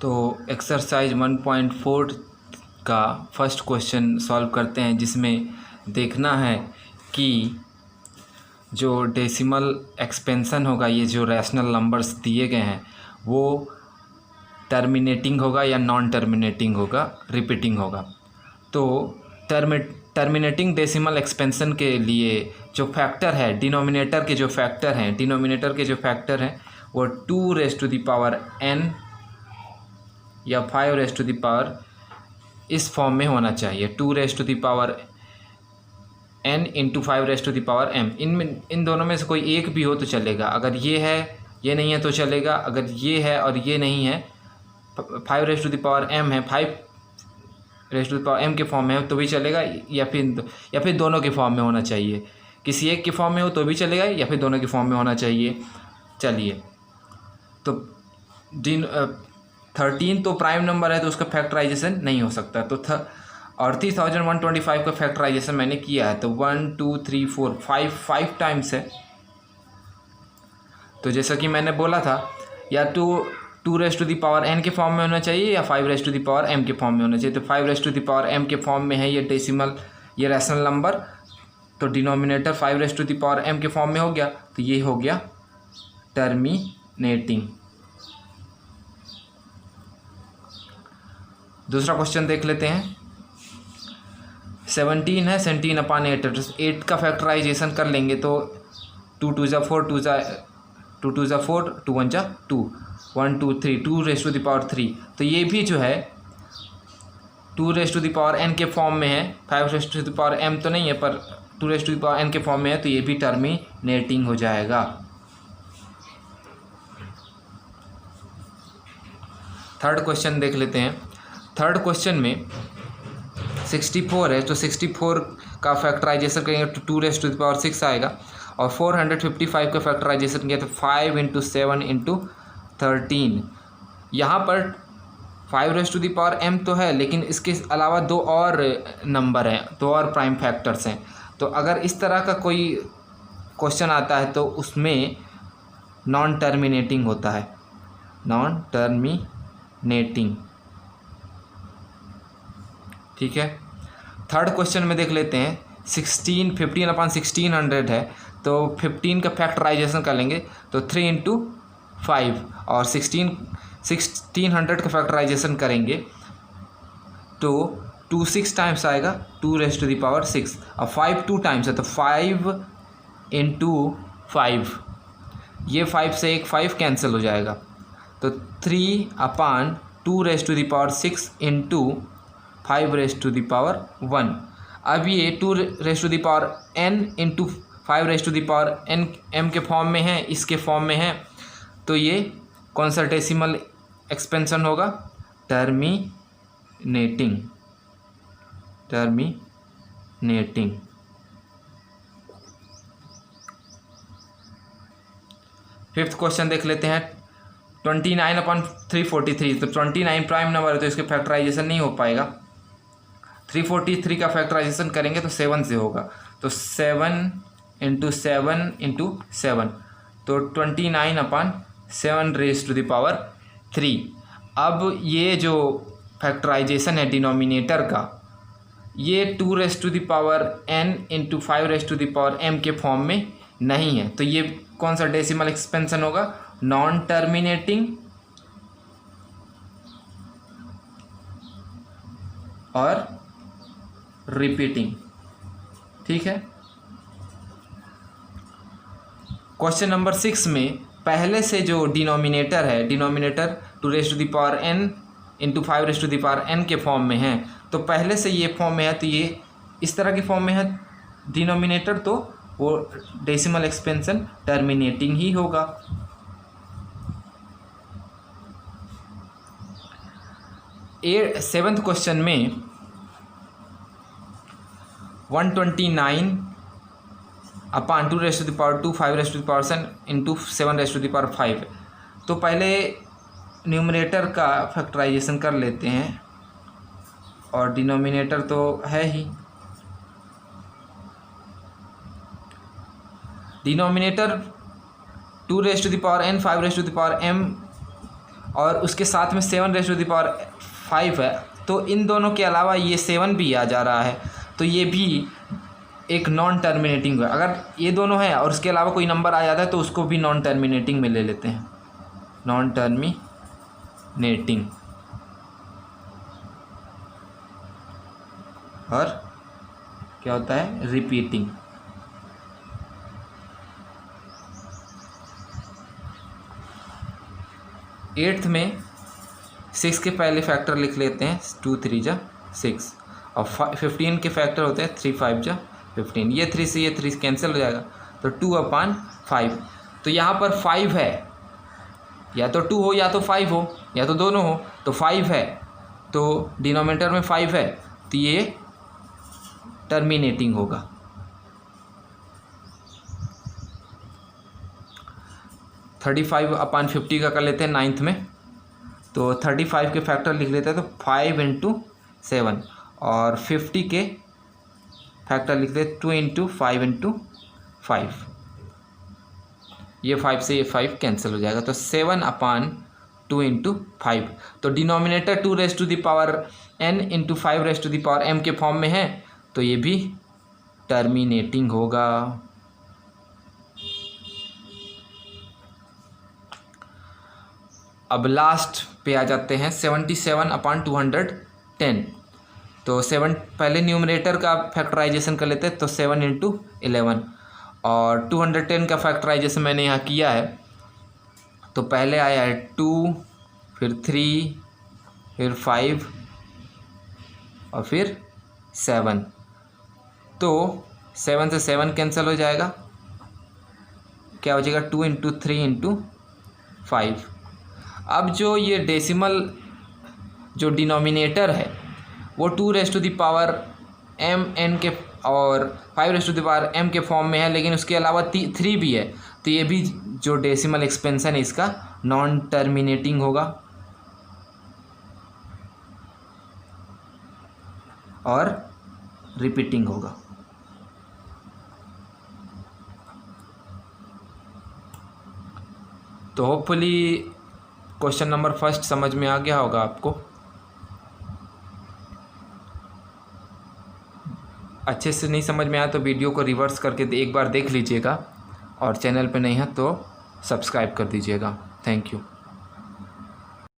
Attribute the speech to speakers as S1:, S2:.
S1: तो एक्सरसाइज 1.4 का first question solve करते हैं, जिसमें देखना है कि जो डेसिमल एक्सपेंशन होगा, ये जो रैशनल नंबर्स दिए गए हैं वो टर्मिनेटिंग होगा या नॉन टर्मिनेटिंग होगा, रिपीटिंग होगा। तो टर्मिनेटिंग डेसिमल एक्सपेंशन के लिए जो फैक्टर है, डिनोमिनेटर के जो फैक्टर हैं वो 2n या 5 इस फॉर्म में होना चाहिए। 2n into 5m। इन दोनों में से कोई एक भी हो तो चलेगा। अगर ये है, ये नहीं है तो चलेगा। अगर ये है और ये नहीं है, 5m है, 5m के फॉर्म में हो तो भी चलेगा, या फिर दोनों के फॉर्म में होना चाहिए। किसी एक के फॉर्म में हो तो भी चलेगा, या फिर दोनों के फॉर्म में होना चाहिए। चलिए, तो 13 तो प्राइम नंबर है तो उसका फैक्टराइजेशन नहीं हो सकता। तो 38,125 का फैक्टराइजेशन मैंने किया है, तो 1 2 3 4 5 टाइम्स है। तो जैसा कि मैंने बोला था, या तो 2n के फॉर्म में होना चाहिए या 5m के फॉर्म में होना चाहिए। तो 5m के फॉर्म में है ये डेसिमल, ये रैशनल नंबर, तो डिनोमिनेटर 5m के फॉर्म में हो गया, तो ये हो गया टर्मिनेटिंग। दूसरा क्वेश्चन देख लेते हैं। 17 है, 17/8 8 का फैक्टराइजेशन कर लेंगे तो 2 2 ज़ा 4, 2 2 4, 2 1 2, 1 2 3, 2^3। तो ये भी जो है 2n के फॉर्म में है, 5m तो नहीं है, पर 2n के फॉर्म में है, तो ये भी टर्मिनेटिंग हो जाएगा। थर्ड क्वेश्चन देख लेते हैं। थर्ड क्वेश्चन में 64 है, तो 64 का फैक्टराइजेशन करेंगे तो 2^6 आएगा, और 455 का फैक्टराइजेशन किया तो 5 × 7 × 13। यहाँ पर 5m तो है, लेकिन इसके अलावा दो और नंबर हैं, दो और प्राइम फैक्टर्स हैं। तो अगर इस तरह का कोई क्वेश्चन आता है तो उसमें नॉन टर्मिनेटिंग होता है, नॉन टर्मिनेटिंग। ठीक है। थर्ड क्वेश्चन में देख लेते हैं। 15/1600 है, तो 15 का फैक्टराइजेशन कर लेंगे तो 3 × 5, और 1600 का फैक्टराइजेशन करेंगे तो 2 6 टाइम्स आएगा, 2^6, और 5 2 टाइम्स है तो 5 × 5। ये 5 से एक 5 कैंसिल हो जाएगा, तो 3/2^6 × 5^1। अब ये 2n × 5m के फॉर्म में है, इसके फॉर्म में है, तो ये कौन सा डेसिमल एक्सपेंशन होगा? टर्मिनेटिंग। फिफ्थ क्वेश्चन देख लेते हैं। 29/343, तो 29 प्राइम नंबर है तो इसके फैक्टराइजेशन नहीं हो पाएगा। 343 का फैक्टराइजेशन करेंगे तो 7 से होगा, तो 7 × 7 × 7, तो 29/7^3। अब ये जो फैक्टराइजेशन है डिनोमिनेटर का, ये 2n × 5m के फॉर्म में नहीं है, तो ये कौन सा डेसिमल एक्सपेंशन होगा? नॉन टर्मिनेटिंग और रिपीटिंग। ठीक है। क्वेश्चन नंबर 6 में पहले से जो डिनोमिनेटर है, डिनोमिनेटर 2n × 5m के फॉर्म में है, तो पहले से ये फॉर्म में है, तो ये इस तरह के फॉर्म में है डिनोमिनेटर, तो वो डेसिमल एक्सपेंशन टर्मिनेटिंग ही होगा। सेवंथ क्वेश्चन में 129/2^2 5^7 × 7^5। तो पहले न्यूमरेटर का फैक्टराइजेशन कर लेते हैं, और डिनोमिनेटर तो है ही। डिनोमिनेटर 2n 5m और उसके साथ में 7⁵ है, तो इन दोनों के अलावा ये 7 भी आ जा रहा है, तो ये भी एक नॉन टर्मिनेटिंग है। अगर ये दोनों हैं और उसके अलावा कोई नंबर आ जाता है तो उसको भी नॉन टर्मिनेटिंग में ले लेते हैं, नॉन टर्मिनेटिंग। और क्या होता है, रिपीटिंग। एट्थ में 6 के पहले फैक्टर लिख लेते हैं, 2 3 जा 6, और 15 के फैक्टर होते हैं 3 5 जा 15। ये 3 से ये 3 कैंसिल हो जाएगा, तो 2/5। तो यहाँ पर 5 है, या तो 2 हो या तो 5 हो या तो दोनों हो, तो 5 है, तो डिनोमिनेटर में 5 है, तो ये टर्मिनेटिंग होगा। तो 35/50 का कर लेते हैं 9th में, तो 35 के फैक्टर लिख लेते हैं, तो 5 × 7, और 50 के फैक्टर लिख देते 2 × 5 × 5। ये 5 से ये 5 कैंसिल हो जाएगा, तो 7/2 × 5। तो डिनोमिनेटर 2n × 5m के फॉर्म में है, तो ये भी टर्मिनेटिंग होगा। अब लास्ट पे आ जाते हैं, 77/210। तो 7 पहले न्यूमरेटर का फैक्टराइजेशन कर लेते हैं, तो 7 × 11, और 210 का फैक्टराइजेशन मैंने यहाँ किया है। तो पहले आया है 2, फिर 3, फिर 5 और फिर 7। तो 7 से 7 कैंसिल हो जाएगा, क्या हो जाएगा, 2 × 3 × 5। अब जो ये डेसिमल जो डिनोमिनेटर है वो 2m के और 5m के फॉर्म में है, लेकिन उसके अलावा 3 भी है, तो ये भी जो डेसिमल एक्सपेंशन है इसका नॉन टर्मिनेटिंग होगा और रिपीटिंग होगा। तो होपफुली क्वेश्चन नंबर 1 समझ में आ गया होगा आपको। अच्छे से नहीं समझ में आया तो वीडियो को रिवर्स करके एक बार देख लीजिएगा, और चैनल पे नहीं है तो सब्सक्राइब कर दीजिएगा। Thank you.